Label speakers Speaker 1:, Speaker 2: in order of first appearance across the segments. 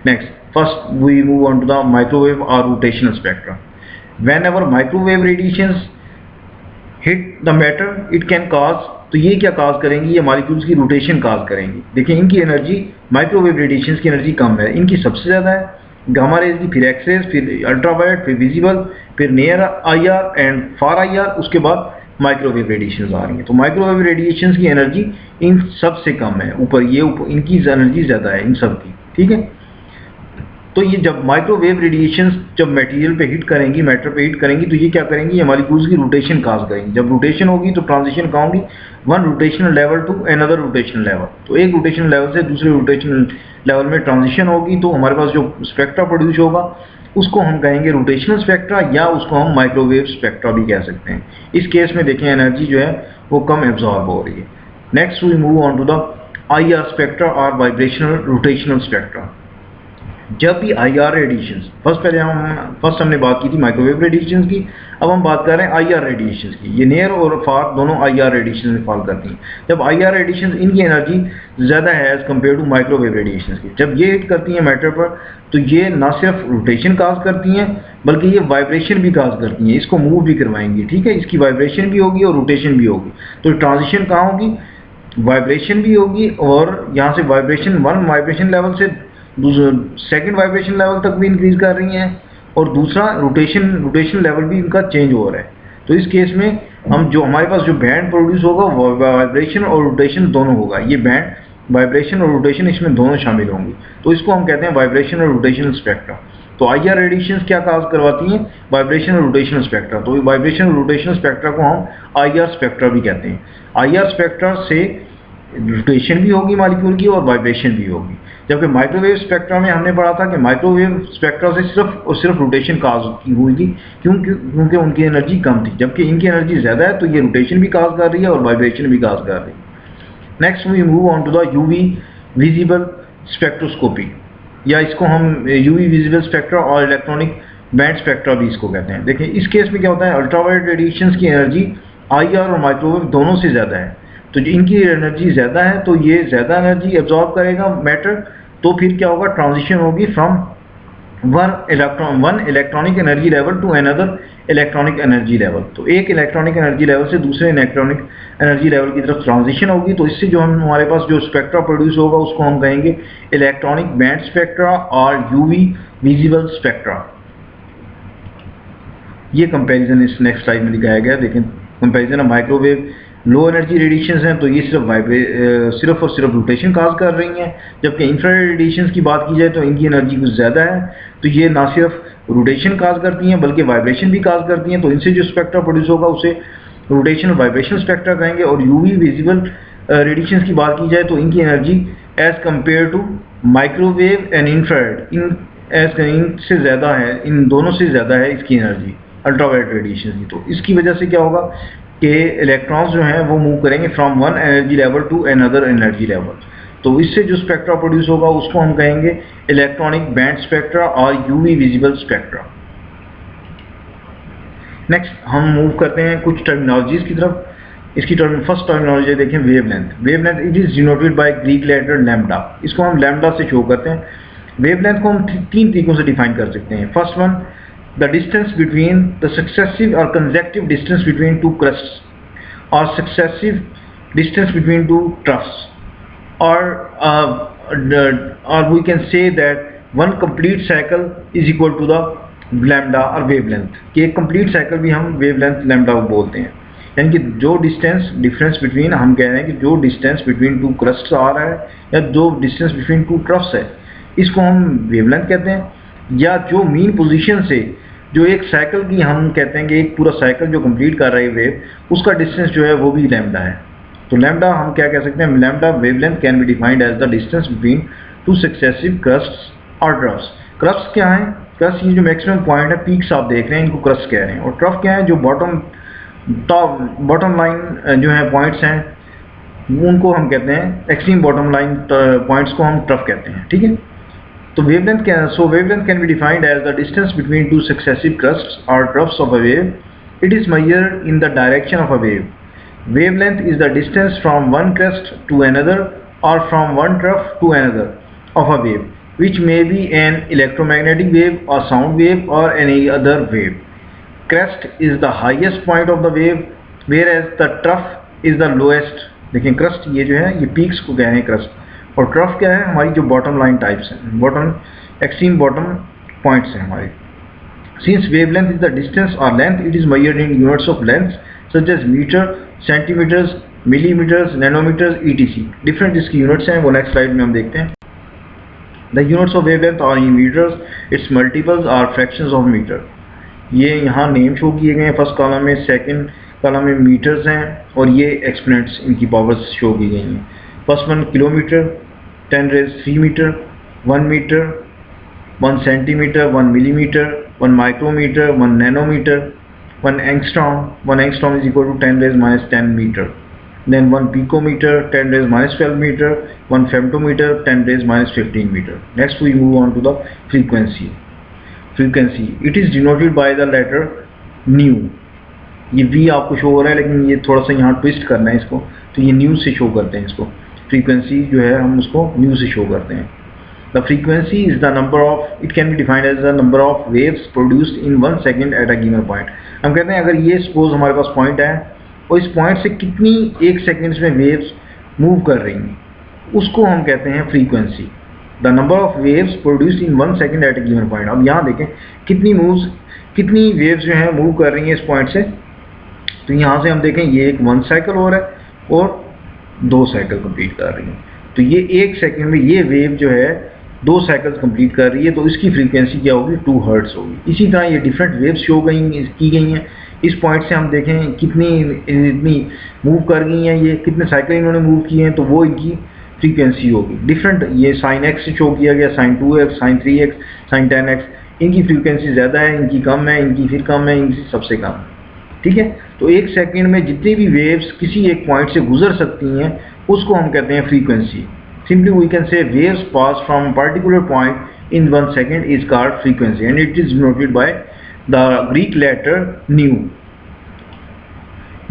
Speaker 1: Next, first we move on to the microwave or rotational spectra. Whenever microwave radiations hit the matter, it can cause, तो ये क्या काज करेंगी, ये molecules की rotation काज करेंगी. देखिए इनकी एनर्जी, माइक्रोवेव रेडिएशंस की एनर्जी कम है, इनकी सबसे ज़्यादा है गामा रेज की, फिर एक्स रेज, फिर अल्ट्रावायलेट, फिर विजिबल, फिर near IR and far IR, उसके बाद माइक्रोवेव रेडिएशंस आ रही हैं. तो माइक्रोवेव रेडिएशंस की एनर्जी इन सब से कम है, ऊपर इनकी एनर्जी ज़्यादा है इन सब की. ठीक है. तो ये जब माइक्रोवेव रेडिएशंस जब मटेरियल पे हिट करेंगी, मैटर पे हिट करेंगी, तो ये क्या करेंगी, ये मॉलिक्यूल्स की रोटेशन काज करेंगी. जब रोटेशन होगी तो ट्रांजिशन कहाँ होगी, one rotational level to another rotational level. तो एक रोटेशनल लेवल से दूसरे रोटेशनल लेवल में ट्रांजिशन होगी, तो हमारे पास जो स्पेक्ट्रा प्रोड्यूस होगा उसको हम कहेंगे रोटेशनल स्पेक्ट्रा, या उसको हम माइक्रोवेव स्पेक्ट्रा भी कह सकते हैं. इस केस में देखें एनर्जी जो है वो कम एब्जॉर्ब हो रही है. Next we move on to the IR spectra और वाइब्रेशनल रोटेशनल स्पेक्ट्रा. जब भी आईआर रेडिएशंस, फर्स्ट हमने बात की थी माइक्रोवेव रेडिएशंस की, अब हम बात कर रहे हैं आईआर रेडिएशंस की. ये नियर और फार दोनों आईआर रेडिएशन में फॉल करती हैं. जब आईआर रेडिएशंस, इनकी एनर्जी ज़्यादा है as compare to microwave radiations की. जब ये हिट करती हैं मैटर पर, तो ये ना सिर्फ रोटेशन काज करती हैं बल्कि ये वाइब्रेशन भी काज करती हैं, इसको मूव भी करवाएंगी. ठीक है, इसकी वाइब्रेशन भी होगी और रोटेशन भी होगी. तो ट्रांजिशन कहाँ होगी, वाइब्रेशन भी होगी, और यहाँ से वन वाइब्रेशन लेवल से सेकंड वाइब्रेशन लेवल तक भी इंक्रीज कर रही हैं, और दूसरा रोटेशन लेवल भी इनका चेंज हो रहा है. तो इस केस में हम जो हमारे पास जो बैंड प्रोड्यूस होगा वो वाइब्रेशन और रोटेशन दोनों होगा. ये बैंड, वाइब्रेशन और रोटेशन इसमें दोनों शामिल होंगी. तो इसको हम कहते हैं वाइब्रेशन और रोटेशन स्पेक्ट्रा. तो आईआर रेडिएशंस क्या काज करवाती हैं, वाइब्रेशन और रोटेशन स्पेक्ट्रा. तो वाइब्रेशन और रोटेशन स्पेक्ट्रा को हम आईआर स्पेक्ट्रा भी कहते हैं. आईआर स्पेक्ट्रा से रोटेशन भी होगी मॉलिक्यूल की और वाइब्रेशन भी होगी. जबकि माइक्रोवेव स्पेक्ट्रा में हमने पढ़ा था कि माइक्रोवेव स्पेक्ट्रा से सिर्फ और सिर्फ रोटेशन काज हुई थी, क्योंकि उनकी एनर्जी कम थी. जबकि इनकी एनर्जी ज़्यादा है, तो ये रोटेशन भी काज कर रही है और वाइब्रेशन भी काज कर रही है. Next we move on to the UV visible spectroscopy, या इसको हम यूवी विजिबल स्पेक्ट्रा और इलेक्ट्रॉनिक बैंड स्पेक्ट्रा भी इसको कहते हैं. देखिए इस केस में क्या होता है, अल्ट्रावायलेट रेडिएशंस की एनर्जी आईआर और माइक्रोवेव दोनों से ज़्यादा है. तो इनकी एनर्जी ज़्यादा है, तो ये ज़्यादा एनर्जी एब्जॉर्ब करेगा मैटर. तो फिर क्या होगा, ट्रांजिशन होगी from one electronic energy level to another electronic energy level. तो एक इलेक्ट्रॉनिक एनर्जी लेवल से दूसरे इलेक्ट्रॉनिक एनर्जी लेवल की तरफ ट्रांजिशन होगी. तो इससे जो हमारे पास जो स्पेक्ट्रा प्रोड्यूस होगा उसको हम कहेंगे इलेक्ट्रॉनिक बैंड स्पेक्ट्रा और यूवी विजिबल स्पेक्ट्रा. ये कंपैरिजन इस नेक्स्ट स्लाइड में दिखाया गया. देखें comparison of microwave low energy radiations हैं, तो ये सिर्फ और सिर्फ रोटेशन काज कर रही हैं. जबकि इंफ्रारेड रेडिएशंस की बात की जाए तो इनकी एनर्जी कुछ ज़्यादा है, तो ये ना सिर्फ रोटेशन काज करती हैं बल्कि वाइब्रेशन भी काज करती हैं. तो इनसे जो स्पेक्ट्रा प्रोड्यूस होगा उसे रोटेशन वाइब्रेशन स्पेक्ट्रा कहेंगे. और यूवी विजिबल रेडिएशंस की बात की जाए तो इनकी energy as compare to microwave and infrared इनसे ज़्यादा है, इन दोनों से ज़्यादा है इसकी एनर्जी अल्ट्रावायलेट रेडिएशन की. तो इसकी वजह से क्या होगा कि इलेक्ट्रॉन्स जो हैं वो मूव करेंगे from one energy level to another energy level. तो इससे जो स्पेक्ट्रा प्रोड्यूस होगा उसको हम कहेंगे इलेक्ट्रॉनिक बैंड स्पेक्ट्रा और यूवी विजिबल स्पेक्ट्रा. नेक्स्ट हम मूव करते हैं कुछ टर्मिनोलॉजीज की तरफ. इसकी फर्स्ट टर्मिनोलॉजी देखें, wavelength. Wavelength it is denoted by Greek letter lambda. इसको हम लैम्डा से शो करते हैं. वेवलेंथ को हम तीन तरीकों से डिफाइन कर सकते हैं. First one, the distance between the successive or consecutive distance between two crusts, or successive distance between two troughs, or we can say that one complete cycle is equal to the lambda or wavelength. कि एक complete cycle भी हम wavelength lambda को बोलते हैं. यानी कि जो डिफरेंस बिटवीन, हम कह रहे हैं कि जो डिस्टेंस बिटवीन टू क्रस्ट्स आ रहा है या जो डिस्टेंस बिटवीन टू ट्रफ्स है, इसको हम वेवलेंथ कहते हैं. या जो मीन पोजीशन से जो एक साइकिल की, हम कहते हैं कि एक पूरा साइकिल जो कंप्लीट कर रही है वेव, उसका डिस्टेंस जो है वो भी लैम्डा है. तो लैम्डा हम क्या कह सकते हैं, lambda wavelength can be defined as the distance between two successive crests और ट्रफ्स. क्रस्ट क्या है, क्रस्ट ये जो मैक्सिमम पॉइंट है, पीक्स आप देख रहे हैं, इनको क्रस्ट कह रहे हैं. और ट्रफ क्या है, जो बॉटम लाइन जो है पॉइंट्स हैं, उनको हम कहते हैं एक्सट्रीम बॉटम लाइन पॉइंट्स को हम ट्रफ कहते हैं. ठीक है. तो wavelength can be defined as the distance between two successive crusts or troughs of a wave. It is measured in the direction of a wave. Wavelength is the distance from one crust to another or from one trough to another of a wave. which may be an electromagnetic wave or sound wave or any other wave. Crest is the highest point of the wave, whereas the trough is the lowest. देखें crest ये जो है ये peaks को कह रहे हैं crest, और trough क्या है हमारी जो bottom line types हैं, bottom extreme bottom points हैं हमारी. Since wavelength is the distance or length, it is measured in units of length such as meter, centimeters, millimeters, nanometers, etc. Different इसकी units हैं, वो next slide में हम देखते हैं. The units of wavelength are in meters, its multiples are fractions of meter. ये यहाँ name show किए गए हैं फर्स्ट कॉलम में, सेकंड कॉलम में मीटर्स हैं और ये एक्सपोनेंट्स इनकी पावर्स शो की गई हैं. First one kilometre 10⁻³ metre, 1 metre, 1 centimetre, 1 millimetre, 1 micrometre, 1 nanometre, 1 angstrom is equal to 10⁻⁻10 meter. Then 1 picometer 10⁻⁻12 meter, 1 femtometer 10⁻⁻15 meter. Next we move on to the frequency. Frequency, it is denoted by the letter nu. ये v आपको show हो रहा है लेकिन ये थोड़ा सा यहाँ ट्विस्ट करना है इसको, तो ये न्यू से शो करते हैं इसको. फ्रीक्वेंसी जो है हम उसको न्यू से शो करते हैं. The frequency is the number of, it can be defined as the number of waves produced in 1 second at a given point. हम कहते हैं अगर ये सपोज हमारे पास पॉइंट है और इस पॉइंट से कितनी 1 सेकेंड्स में वेव्स मूव कर रही हैं, उसको हम कहते हैं frequency. The number of waves produced in 1 second at a given point. अब यहाँ देखें कितनी वेव्स जो हैं मूव कर रही हैं इस पॉइंट से. तो यहाँ से हम देखें ये एक 1 साइकिल हो रहा है और 2 साइकिल कंप्लीट कर रही हैं. तो ये 1 सेकेंड में ये वेव जो है 2 साइकिल्स कंप्लीट कर रही है, तो इसकी फ्रीक्वेंसी क्या होगी, 2 हर्ट्ज होगी. इसी तरह ये डिफरेंट वेव्स शो की गई हैं. इस पॉइंट से हम देखें इतनी मूव कर गई हैं, ये कितने साइकिल इन्होंने मूव किए हैं, तो वो इनकी फ्रीक्वेंसी होगी. डिफरेंट ये sin x से शो किया गया, sin 2x, sin 3x, sin 10x. इनकी फ्रीक्वेंसी ज़्यादा है, इनकी कम है, इनकी फिर कम है, इनकी सबसे कम है. ठीक है, तो 1 सेकेंड में जितनी भी वेव्स किसी एक पॉइंट से गुजर सकती हैं उसको हम कहते हैं frequency. Simply we can say waves pass from a particular point in 1 second is called frequency, and it is denoted by the Greek letter nu.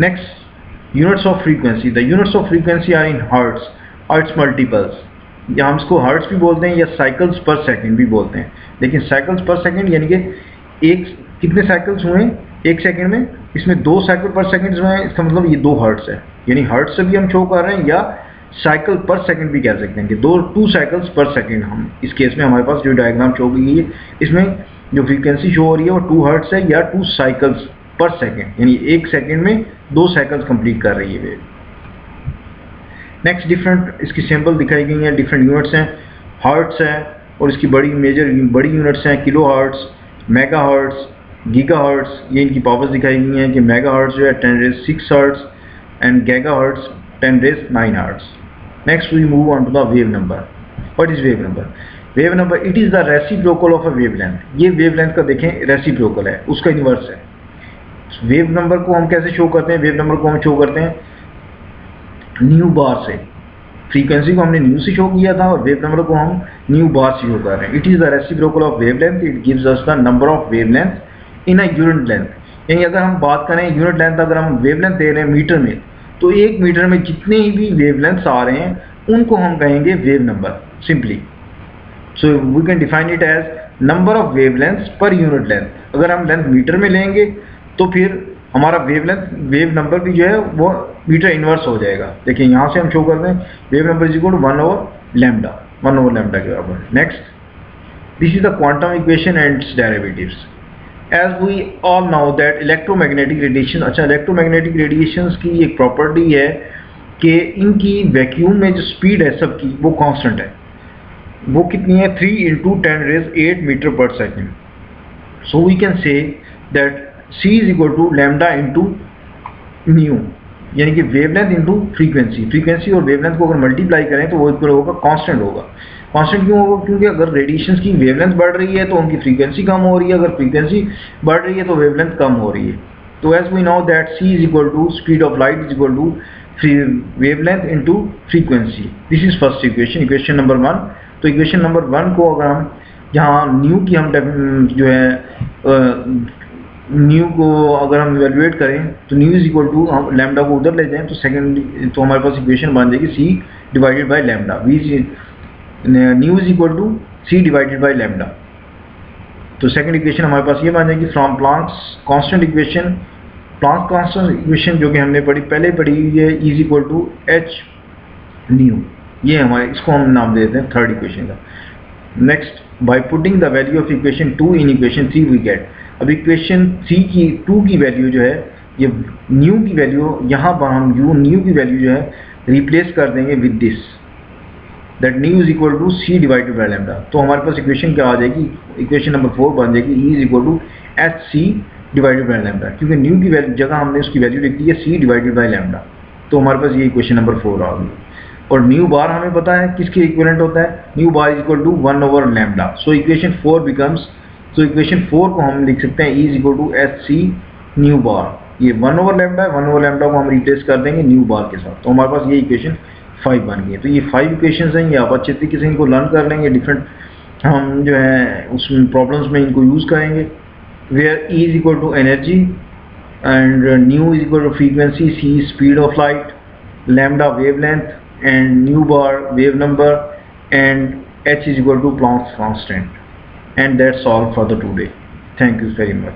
Speaker 1: Next, units of frequency. The units of frequency are in hertz or its multiples. या हम इसको hertz भी बोलते हैं या cycles per second भी बोलते हैं. लेकिन cycles per second यानी कि कितने cycles हुए 1 सेकेंड में, इसमें 2 साइकिल पर सेकेंड हुए हैं, इसका मतलब ये 2 हर्ट्स है. यानी हर्ट्स से भी हम शो कर रहे हैं या साइकिल पर सेकंड भी कह सकते हैं कि 2 साइकिल्स पर सेकंड. हम इस केस में हमारे पास जो डायग्राम शो की गई है इसमें जो फ्रीक्वेंसी शो हो रही है वो 2 हर्ट्स है या 2 साइकिल्स पर सेकंड, यानी 1 सेकंड में 2 साइकिल्स कंप्लीट कर रही है वेव. नेक्स्ट डिफरेंट इसकी सिंबल दिखाई गई हैं, डिफरेंट यूनिट्स हैं. हर्ट्स है और इसकी बड़ी यूनिट्स हैं kilo hertz, mega hertz, giga hertz. ये इनकी पावर्स दिखाई गई हैं कि मेगा हर्ट्स जो है 10⁻6 hertz and giga hertz 10⁻9 hertz. Next we move on to the wave number. What is wave number? Wave number, it is the reciprocal of a wavelength. ये wavelength का देखें reciprocal है, उसका इन्वर्स है. Wave number को हम कैसे show करते हैं? वेव नंबर को हम शो करते हैं न्यू बार से. फ्रीक्वेंसी को हमने न्यू से शो किया था और वेव नंबर को हम न्यू बार से शो कर रहे हैं. It is the reciprocal of wavelength. It gives us the number of wavelength in a unit length. यानी अगर हम बात करें यूनिट लेंथ, अगर हम वेवलेंथ दे रहे हैं मीटर में, तो 1 मीटर में जितने भी वेवलेंथ्स आ रहे हैं उनको हम कहेंगे wave number simply. So we can define it as number of wavelengths per unit length. अगर हम लेंथ मीटर में लेंगे तो फिर हमारा वेव नंबर भी जो है वो मीटर इनवर्स हो जाएगा. देखिए यहाँ से हम शो करते हैं wave number is equal to 1/λ के बराबर. Next, this is the quantum equation and its derivatives. As we all know that electromagnetic radiation, अच्छा इलेक्ट्रोमैग्नेटिक रेडिएशंस की एक प्रॉपर्टी है कि इनकी वैक्यूम में जो स्पीड है सबकी वो कांस्टेंट है. वो कितनी है 3 × 10⁸ metre per second. So we can say that c is equal to lambda into nu, यानी कि वेवलेंथ इंटू फ्रीक्वेंसी. फ्रीक्वेंसी और वेवलेंथ को अगर मल्टीप्लाई करें तो वो इक्वल होगा कांस्टेंट होगा. कांस्टेंट क्यों होगा? क्योंकि अगर रेडिएशंस की वेवलेंथ बढ़ रही है तो उनकी फ्रीक्वेंसी कम हो रही है, अगर फ्रीक्वेंसी बढ़ रही है तो वेवलेंथ कम हो रही है. तो as we know that c is equal to speed of light is equal to wavelength into frequency. This is first equation, equation number 1. तो इक्वेशन नंबर 1 को अगर हम यहाँ न्यू की हम जो है न्यू को अगर हम इवेल्युएट करें तो न्यू इज इक्वल टू, हम लैम्डा को उधर ले जाएं तो सेकंड, तो हमारे पास इक्वेशन बन जाएगी c divided by lambda. Nu is equal to c divided by lambda. तो सेकंड इक्वेशन हमारे पास ये बन जाएगी from Planck's constant equation. Planck's constant equation जो कि हमने पहले पढ़ी हुई है, is equal to H nu. ये हमारे, इसको हम नाम दे देते हैं थर्ड इक्वेशन का। Next, by putting the value of equation 2 in equation 3 we get. अब इक्वेशन 3 की 2 की वैल्यू जो है, ये न्यू की वैल्यू, यहाँ पर हम न्यू की वैल्यू जो है रिप्लेस कर देंगे with this, that nu is equal to C divided by lambda. तो हमारे पास इक्वेशन क्या आ जाएगी, इक्वेशन नंबर 4 बन जाएगी, E is equal to H C divided by lambda, क्योंकि न्यू की जगह हमने उसकी वैल्यू लिख दी है सी डिवाइडेड बाय लैम्डा। तो हमारे पास ये इक्वेशन नंबर 4 आ गई। और न्यू बार हमें पता है किसके इक्विवेलेंट होता है, nu bar is equal to 1 over lambda. So equation 4 becomes, तो इक्वेशन 4 को हम लिख सकते हैं E is equal to H C nu bar. ये 1 ओवर लैम्डा है, 1 ओवर लैम्डा को हम रिप्लेस कर देंगे न्यू बार के साथ। तो हमारे पास ये इक्वेशन 5 बन गई। तो ये 5 इक्वेशंस हैं, ये आप अच्छे तरीके से इनको लर्न कर लेंगे। डिफरेंट हम जो है उसमें प्रॉब्लम्स में इनको यूज़ करेंगे। Where E is equal to energy and nu is equal to frequency, C speed of light, lambda wavelength and nu bar wave number, and h is equal to Planck's constant. And that's all for the today. Thank you very much.